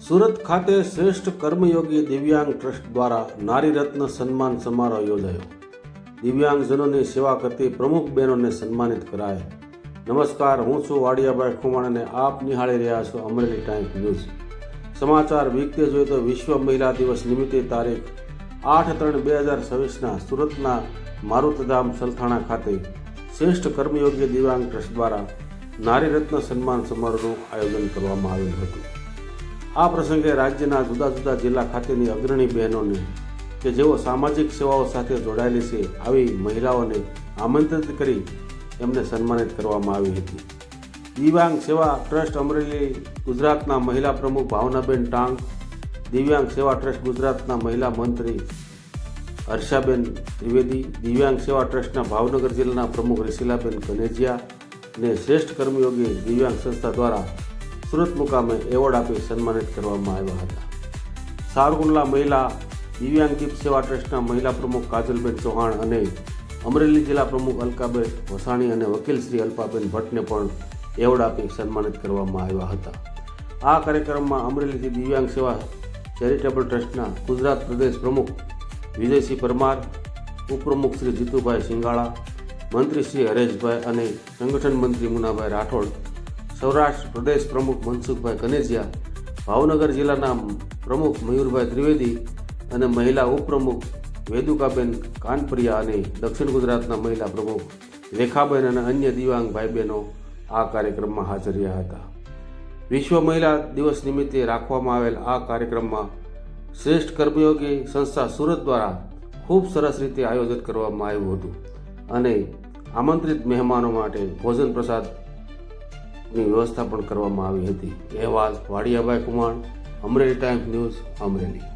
સુરત ખાતે શ્રેષ્ઠ કર્મયોગી દિવ્યાંગ ટ્રસ્ટ દ્વારા નારી રત્ન સન્માન સમારોહ યોજાયો. દિવ્યાંગજનોની સેવા કરતી પ્રમુખ બહેનોને સન્માનિત કરાયા. નમસ્કાર, હું છું વાડિયાભાઈ ખુમાણ અને આપ નિહાળી રહ્યા છો અમરેલી ટાઈમ્સ ન્યૂઝ. સમાચાર વિગતે જોઈએ તો વિશ્વ મહિલા દિવસ નિમિત્તે તારીખ 8/3/2026ના સુરતના મારુતધામ સલથાણા ખાતે શ્રેષ્ઠ કર્મયોગી દિવ્યાંગ ટ્રસ્ટ દ્વારા નારી રત્ન સન્માન સમારોહનું આયોજન કરવામાં આવેલ હતું. આ પ્રસંગે રાજ્યના જુદા જુદા જિલ્લા ખાતેની અગ્રણી બહેનોને કે જેઓ સામાજિક સેવાઓ સાથે જોડાયેલી છે આવી મહિલાઓને આમંત્રિત કરી એમને સન્માનિત કરવામાં આવી હતી. દિવ્યાંગ સેવા ટ્રસ્ટ અમરેલી ગુજરાતના મહિલા પ્રમુખ ભાવનાબેન ટાંગ, દિવ્યાંગ સેવા ટ્રસ્ટ ગુજરાતના મહિલા મંત્રી હર્ષાબેન ત્રિવેદી, દિવ્યાંગ સેવા ટ્રસ્ટના ભાવનગર જિલ્લાના પ્રમુખ રિશિલાબેન કનેજિયા ને શ્રેષ્ઠ કર્મયોગી દિવ્યાંગ સંસ્થા દ્વારા સુરત મુકામે એવોર્ડ આપી સન્માનિત કરવામાં આવ્યા હતા. સારકુંડલા મહિલા દિવ્યાંગ દીપ સેવા ટ્રસ્ટના મહિલા પ્રમુખ કાજલબેન ચૌહાણ અને અમરેલી જિલ્લા પ્રમુખ અલકાબેન વસાણી અને વકીલ શ્રી અલ્પાબેન ભટ્ટને પણ એવોર્ડ આપી સન્માનિત કરવામાં આવ્યા હતા. આ કાર્યક્રમમાં અમરેલીથી દિવ્યાંગ સેવા ચેરિટેબલ ટ્રસ્ટના ગુજરાત પ્રદેશ પ્રમુખ વિજયસિંહ પરમાર, ઉપપ્રમુખ શ્રી જીતુભાઈ સિંગાળા, મંત્રી શ્રી હરેશભાઈ અને સંગઠન મંત્રી મુનાભાઈ રાઠોડ, સૌરાષ્ટ્ર પ્રદેશ પ્રમુખ મનસુખભાઈ કનેજિયા, ભાવનગર જિલ્લાના પ્રમુખ મયુરભાઈ ત્રિવેદી અને મહિલા ઉપપ્રમુખ વેદુકાબેન કાનપરિયા અને દક્ષિણ ગુજરાતના મહિલા પ્રમુખ રેખાબેન અને અન્ય દિવ્યાંગ ભાઈ બહેનો આ કાર્યક્રમમાં હાજર રહ્યા હતા. વિશ્વ મહિલા દિવસ નિમિત્તે રાખવામાં આવેલ આ કાર્યક્રમમાં શ્રેષ્ઠ કર્મયોગી સંસ્થા સુરત દ્વારા ખૂબ સરસ રીતે આયોજન કરવામાં આવ્યું હતું અને આમંત્રિત મહેમાનો માટે ભોજન પ્રસાદની વ્યવસ્થા પણ કરવામાં આવી હતી. અહેવાલ વાડિયાભાઈ કુમાર, અમરેલી ટાઈમ્સ ન્યૂઝ, અમરેલી.